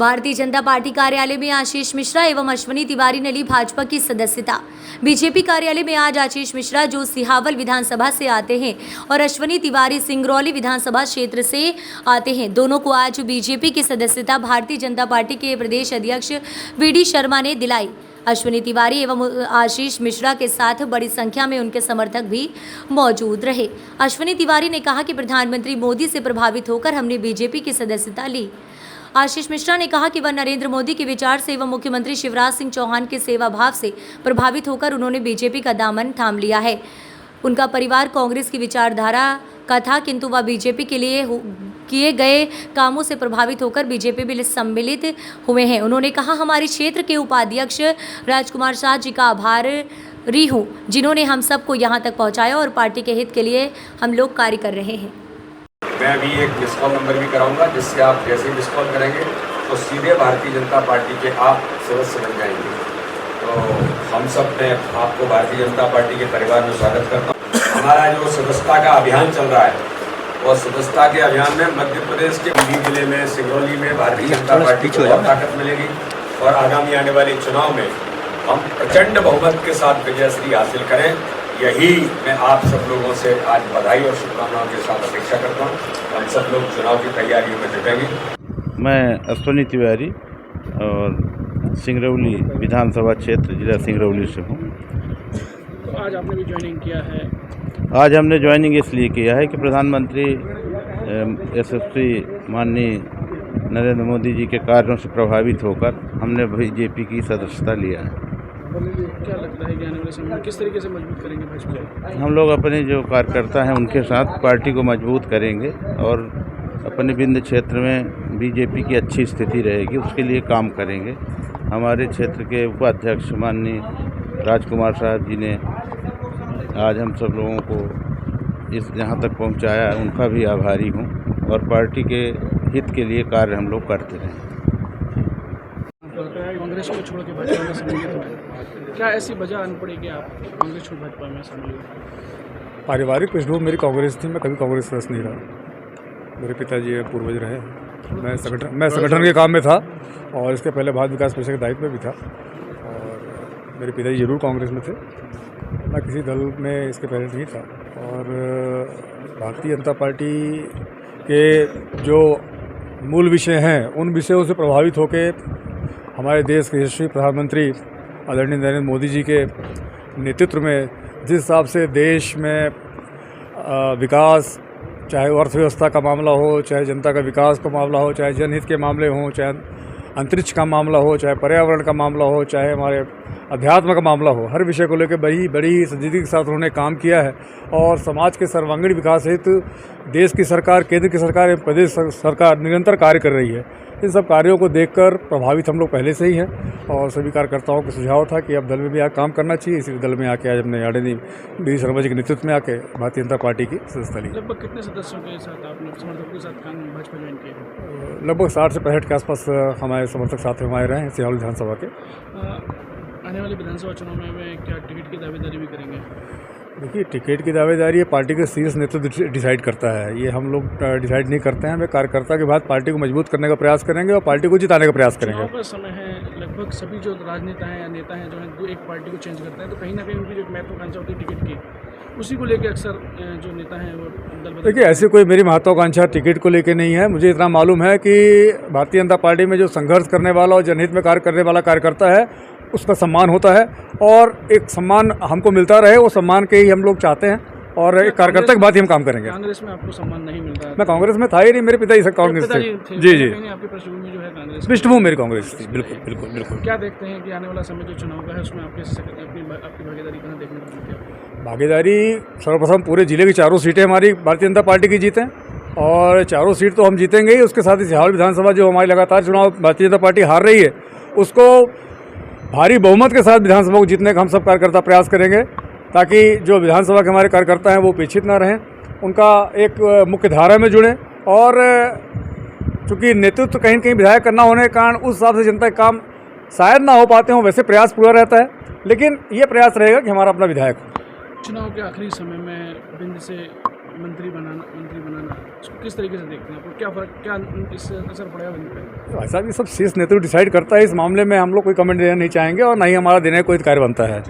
Bharatiya Janata party कार्यालय में आशीष मिश्रा एवं अश्वनी तिवारी ने ली भाजपा की सदस्यता। बीजेपी कार्यालय में आज आशीष मिश्रा जो सिहावल विधानसभा से आते हैं और अश्वनी तिवारी सिंगरौली विधानसभा क्षेत्र से आते हैं, दोनों को आज बीजेपी की सदस्यता भारतीय जनता पार्टी के प्रदेश अध्यक्ष वी.डी. शर्मा ने दिलाई। अश्वनी तिवारी एवं आशीष मिश्रा के साथ बड़ी संख्या में उनके समर्थक भी मौजूद रहे। अश्वनी तिवारी ने कहा कि प्रधानमंत्री मोदी से प्रभावित होकर हमने बीजेपी की सदस्यता ली। आशीष मिश्रा ने कहा कि वह नरेंद्र मोदी के विचार से एवं मुख्यमंत्री शिवराज सिंह चौहान के सेवा भाव से प्रभावित होकर उन्होंने बीजेपी का दामन थाम लिया है। उनका परिवार कांग्रेस की विचारधारा का था, किंतु वह बीजेपी के लिए किए गए कामों से प्रभावित होकर बीजेपी में सम्मिलित हुए हैं। उन्होंने कहा, हमारे क्षेत्र के उपाध्यक्ष राजकुमार शाह जी का आभारी हूँ, जिन्होंने हम सबको यहाँ तक पहुँचाया और पार्टी के हित के लिए हम लोग कार्य कर रहे हैं। मैं अभी एक मिस कॉल नंबर भी कराऊंगा, जिससे आप जैसे ही मिस कॉल करेंगे तो सीधे भारतीय जनता पार्टी के आप सदस्य बन जाएंगे। तो हम सब मैं आपको भारतीय जनता पार्टी के परिवार में स्वागत करता हूँ। हमारा जो सदस्यता का अभियान चल रहा है, और सदस्यता के अभियान में मध्य प्रदेश के मंडी जिले में सिंगरौली में भारतीय जनता पार्टी को बहुत ताकत मिलेगी और आगामी आने वाले चुनाव में हम प्रचंड बहुमत के साथ विजयश्री हासिल करें। यही मैं आप सब लोगों से आज बधाई और शुभकामनाओं के साथ अपेक्षा करता हूँ। हम सब लोग चुनाव की तैयारियों में जुटेंगे। मैं अश्वनी तिवारी और सिंगरौली विधानसभा क्षेत्र जिला सिंगरौली से हूँ। तो आज आपने भी ज्वाइनिंग किया है? आज हमने ज्वाइनिंग इसलिए किया है कि प्रधानमंत्री यशस्वी माननीय नरेंद्र मोदी जी के कार्यों से प्रभावित होकर हमने बीजेपी की सदस्यता लिया है। क्या लगता है कि आने वाले समय में किस तरीके से मजबूत करेंगे भाजपा? हम लोग अपने जो कार्यकर्ता हैं उनके साथ पार्टी को मजबूत करेंगे और अपने विंध्य क्षेत्र में बीजेपी की अच्छी स्थिति रहेगी, उसके लिए काम करेंगे। हमारे क्षेत्र के उपाध्यक्ष माननीय राजकुमार साहब जी ने आज हम सब लोगों को इस यहाँ तक पहुँचाया, उनका भी आभारी हूँ और पार्टी के हित के लिए कार्य हम लोग करते रहें। कांग्रेस को छोड़ के भाजपा में सम्मिलित हुए, क्या ऐसी वजह आनी पड़ी कि आप कांग्रेस छोड़ भाजपा में सम्मिलित हुए? पारिवारिक पृष्ठभूमि मेरी कांग्रेस थी। मैं कभी कांग्रेस सदस्य नहीं रहा। मेरे पिताजी पूर्वज रहे। मैं संगठन के काम में था और इसके पहले भारत विकास परिषद के दायित्व में भी था और मेरे पिताजी जरूर कांग्रेस में थे। मैं किसी दल में इसके पहले नहीं था और भारतीय जनता पार्टी के जो मूल विषय हैं उन विषयों से प्रभावित होकर हमारे देश के यशस्वी प्रधानमंत्री आदरणीय नरेंद्र मोदी जी के नेतृत्व में जिस हिसाब से देश में विकास, चाहे अर्थव्यवस्था का मामला हो, चाहे जनता का विकास का मामला हो, चाहे जनहित के मामले हों, चाहे अंतरिक्ष का मामला हो, चाहे पर्यावरण का मामला हो, चाहे हमारे अध्यात्म का मामला हो, हर विषय को लेकर बड़ी संजीदगी के साथ उन्होंने काम किया है और समाज के सर्वांगीण विकास हेतु देश की सरकार, केंद्र की सरकार एवं प्रदेश सरकार निरंतर कार्य कर रही है। इन सब कार्यों को देखकर प्रभावित हम लोग पहले से ही हैं और सभी कार्यकर्ताओं का सुझाव था कि अब दल में भी काम करना चाहिए। इसी दल में आके आज हमने आदरणीय वी.डी. शर्मा जी के नेतृत्व में आके भारतीय जनता पार्टी की सदस्यता ली। लगभग कितने सदस्यों के साथ आपने समर्थकों के साथ काम भाजपा ज्वाइन किया? लगभग 60 से 65 के आसपास हमारे समर्थक साथ हमारे रहे हैं सिहावल विधानसभा के। आने वाले विधानसभा चुनाव में क्या टिकट की दावेदारी भी करेंगे? देखिए, टिकट की दावेदारी ये पार्टी के शीर्ष नेतृत्व डिसाइड करता है। ये हम लोग डिसाइड नहीं करते हैं। हमें कार्यकर्ता के बाद पार्टी को मजबूत करने का प्रयास करेंगे और पार्टी को जिताने का प्रयास करेंगे। चुनाव का समय है, लगभग सभी जो राजनेता हैं या नेता हैं जो हैं दो एक पार्टी को चेंज करते हैं, तो कहीं ना कहीं उनकी जो महत्वाकांक्षा होती है टिकट की, उसी को लेकर अक्सर जो नेता हैं वो दल बदल। देखिए, ऐसी कोई मेरी महत्वाकांक्षा टिकट को लेकर नहीं है। मुझे इतना मालूम है कि भारतीय जनता पार्टी में जो संघर्ष करने वाला और जनहित में कार्य करने वाला कार्यकर्ता है उसका सम्मान होता है और एक सम्मान हमको मिलता रहे, वो सम्मान के ही हम लोग चाहते हैं और एक कार्यकर्ता की बात ही हम काम करेंगे। कांग्रेस में आपको सम्मान नहीं मिल रहा है? मैं कांग्रेस में था ही नहीं, मेरे पिताजी से कांग्रेस थे। जी, आपकी पृष्ठभूमि जो है कांग्रेस, पृष्ठभूमि मेरी कांग्रेस थी। बिल्कुल। क्या देखते हैं कि आने वाला समय जो चुनाव का है उसमें आपकी भागीदारी कहाँ देखने को मिलती है? भागीदारी सर्वप्रथम पूरे जिले की चारों सीटें हमारी भारतीय जनता पार्टी की जीतें और चारों सीट तो हम जीतेंगे ही। उसके साथ ही सिहावल विधानसभा जो हमारी लगातार चुनाव भारतीय जनता पार्टी हार रही है उसको भारी बहुमत के साथ विधानसभा को जीतने का हम सब कार्यकर्ता प्रयास करेंगे, ताकि जो विधानसभा के हमारे कार्यकर्ता हैं वो पीछित ना रहें, उनका एक मुख्य धारा में जुड़ें और चूँकि नेतृत्व कहीं न कहीं विधायक करना होने के कारण उस हिसाब से जनता के काम शायद ना हो पाते हों, वैसे प्रयास पूरा रहता है, लेकिन ये प्रयास रहेगा कि हमारा अपना विधायक हो। चुनाव के आखिरी समय में बिंद से मंत्री बनाना इसको किस तरीके से देखते हैं? आपको क्या फ़र्क, क्या इससे असर पड़ेगा विंध्य पे? तो ऐसा भी सब शीर्ष नेतृत्व डिसाइड करता है। इस मामले में हम लोग कोई कमेंट देना नहीं चाहेंगे और ना ही हमारा देने का कोई कार्य बनता है।